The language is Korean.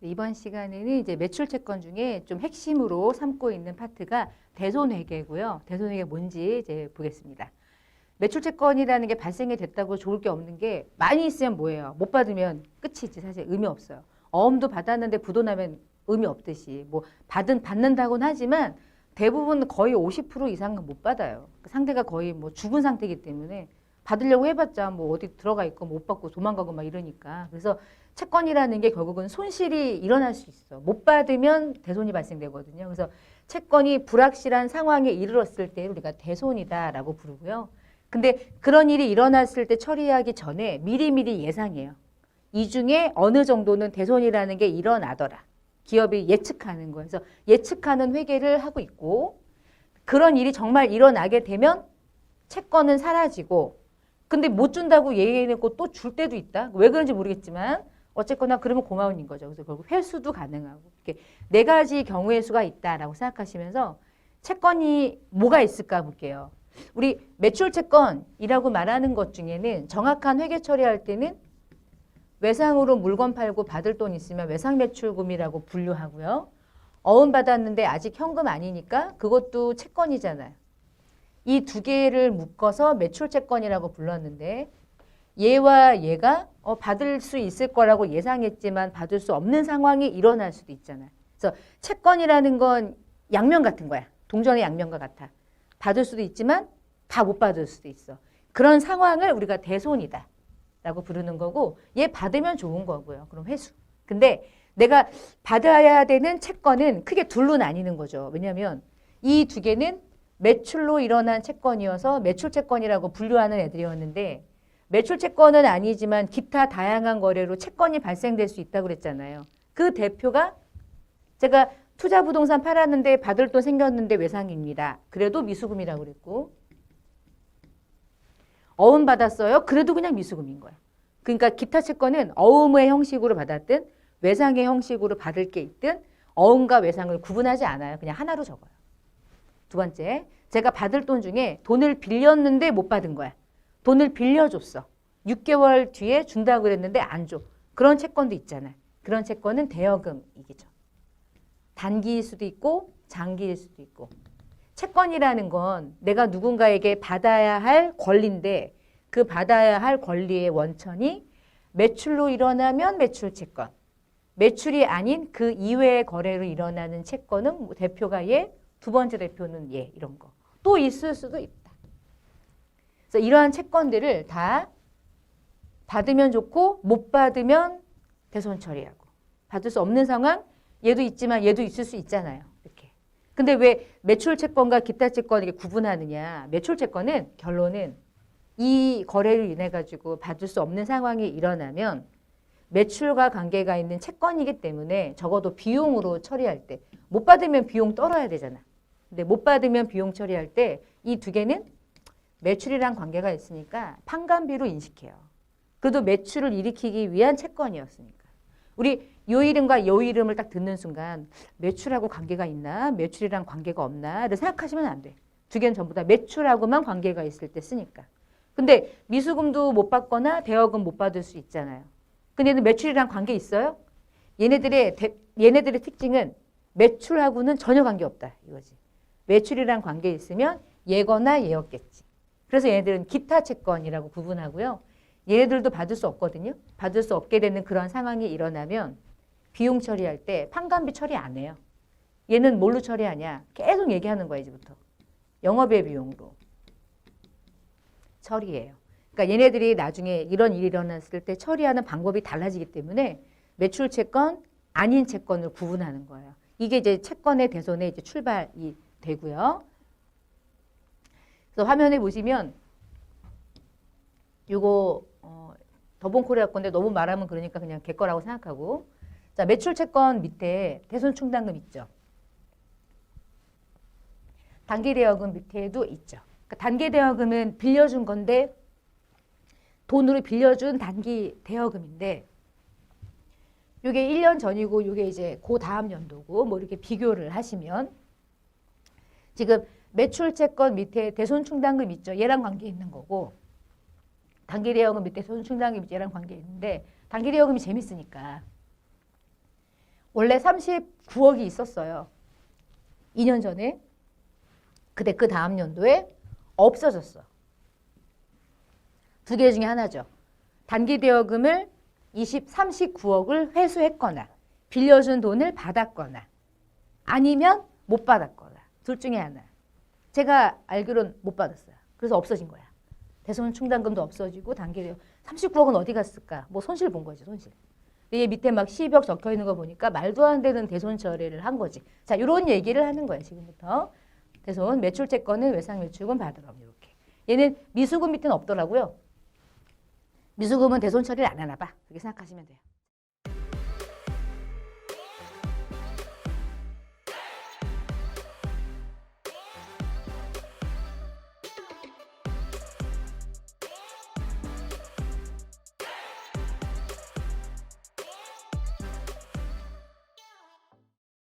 이번 시간에는 이제 매출 채권 중에 좀 핵심으로 삼고 있는 파트가 대손회계고요. 대손회계 뭔지 이제 보겠습니다. 매출 채권이라는 게 발생이 됐다고 좋을 게 없는 게 많이 있으면 뭐예요? 못 받으면 끝이지. 사실 의미 없어요. 어음도 받았는데 부도 나면 의미 없듯이 뭐 받는다고는 하지만 대부분 거의 50% 이상은 못 받아요. 상대가 거의 뭐 죽은 상태이기 때문에 받으려고 해봤자 뭐 어디 들어가 있고 못 받고 도망가고 막 이러니까. 그래서 채권이라는 게 결국은 손실이 일어날 수 있어. 못 받으면 대손이 발생되거든요. 그래서 채권이 불확실한 상황에 이르렀을 때 우리가 대손이다라고 부르고요. 근데 그런 일이 일어났을 때 처리하기 전에 미리미리 예상해요. 이 중에 어느 정도는 대손이라는 게 일어나더라. 기업이 예측하는 거예요. 그래서 예측하는 회계를 하고 있고 그런 일이 정말 일어나게 되면 채권은 사라지고 근데 못 준다고 얘기해놓고 또 줄 때도 있다. 왜 그런지 모르겠지만 어쨌거나 그러면 고마운 인 거죠. 그래서 결국 회수도 가능하고 이렇게 네 가지 경우의 수가 있다라고 생각하시면서 채권이 뭐가 있을까 볼게요. 우리 매출 채권이라고 말하는 것 중에는 정확한 회계 처리할 때는 외상으로 물건 팔고 받을 돈 있으면 외상 매출금이라고 분류하고요. 어음 받았는데 아직 현금 아니니까 그것도 채권이잖아요. 이 두 개를 묶어서 매출 채권이라고 불렀는데 얘와 얘가 받을 수 있을 거라고 예상했지만 받을 수 없는 상황이 일어날 수도 있잖아요. 그래서 채권이라는 건 양면 같은 거야. 동전의 양면과 같아. 받을 수도 있지만 다 못 받을 수도 있어. 그런 상황을 우리가 대손이다 라고 부르는 거고 얘 받으면 좋은 거고요. 그럼 회수. 근데 내가 받아야 되는 채권은 크게 둘로 나뉘는 거죠. 왜냐하면 이 두 개는 매출로 일어난 채권이어서 매출 채권이라고 분류하는 애들이었는데 매출 채권은 아니지만 기타 다양한 거래로 채권이 발생될 수 있다고 그랬잖아요. 그 대표가 제가 투자 부동산 팔았는데 받을 돈 생겼는데 외상입니다. 그래도 미수금이라고 그랬고 어음 받았어요. 그래도 그냥 미수금인 거예요. 그러니까 기타 채권은 어음의 형식으로 받았든 외상의 형식으로 받을 게 있든 어음과 외상을 구분하지 않아요. 그냥 하나로 적어요. 두 번째, 제가 받을 돈 중에 돈을 빌렸는데 못 받은 거야. 돈을 빌려줬어. 6개월 뒤에 준다고 그랬는데 안 줘. 그런 채권도 있잖아요. 그런 채권은 대여금이죠. 단기일 수도 있고 장기일 수도 있고. 채권이라는 건 내가 누군가에게 받아야 할 권리인데 그 받아야 할 권리의 원천이 매출로 일어나면 매출 채권. 매출이 아닌 그 이외의 거래로 일어나는 채권은 대표가 얘, 두 번째 대표는 얘 이런 거. 또 있을 수도 있다. 그래서 이러한 채권들을 다 받으면 좋고 못 받으면 대손 처리하고 받을 수 없는 상황 얘도 있지만 얘도 있을 수 있잖아요. 이렇게. 근데 왜 매출 채권과 기타 채권 이렇게 구분하느냐. 매출 채권은 결론은 이 거래를 인해 가지고 받을 수 없는 상황이 일어나면 매출과 관계가 있는 채권이기 때문에 적어도 비용으로 처리할 때 못 받으면 비용 떨어야 되잖아. 근데 못 받으면 비용 처리할 때 이 두 개는 매출이랑 관계가 있으니까 판관비로 인식해요. 그래도 매출을 일으키기 위한 채권이었으니까. 우리 요 이름과 요 이름을 딱 듣는 순간 매출하고 관계가 있나? 매출이랑 관계가 없나? 를 생각하시면 안 돼. 두 개는 전부 다 매출하고만 관계가 있을 때 쓰니까. 근데 미수금도 못 받거나 대여금 못 받을 수 있잖아요. 근데 얘는 매출이랑 관계 있어요? 얘네들의 특징은 매출하고는 전혀 관계없다 이거지. 매출이랑 관계 있으면 얘거나 얘였겠지. 그래서 얘네들은 기타 채권이라고 구분하고요. 얘네들도 받을 수 없거든요. 받을 수 없게 되는 그런 상황이 일어나면 비용 처리할 때 판관비 처리 안 해요. 얘는 뭘로 처리하냐? 계속 얘기하는 거야 이제부터. 영업외 비용으로 처리해요. 그러니까 얘네들이 나중에 이런 일이 일어났을 때 처리하는 방법이 달라지기 때문에 매출 채권, 아닌 채권을 구분하는 거예요. 이게 이제 채권의 대손의 이제 출발이 되고요. 그래서 화면에 보시면 이거 더본코리아 건데 너무 말하면 그러니까 그냥 걔 거라고 생각하고 자 매출 채권 밑에 대손 충당금 있죠. 단기 대여금 밑에도 있죠. 그러니까 단기 대여금은 빌려준 건데 돈으로 빌려준 단기 대여금인데 이게 1년 전이고 이게 이제 그 다음 연도고 뭐 이렇게 비교를 하시면 지금 매출 채권 밑에 대손 충당금 있죠. 얘랑 관계 있는 거고 단기 대여금 밑에 대손 충당금 얘랑 관계 있는데 단기 대여금이 재밌으니까 원래 39억이 있었어요. 2년 전에. 근데 그 다음 연도에 없어졌어. 두 개 중에 하나죠. 단기 대여금을 39억을 회수했거나 빌려준 돈을 받았거나 아니면 못 받았거나 둘 중에 하나. 제가 알기로는 못 받았어요. 그래서 없어진 거야. 대손 충당금도 없어지고 단기 대여 39억은 어디 갔을까? 뭐 손실 본 거지, 손실. 근데 얘 밑에 막 10억 적혀 있는 거 보니까 말도 안 되는 대손 처리를 한 거지. 자, 이런 얘기를 하는 거예요, 지금부터. 대손 매출채권은 외상 매출금 받으라. 이렇게. 얘는 미수금 밑에는 없더라고요. 미수금은 대손 처리를 안 하나 봐. 그렇게 생각하시면 돼요.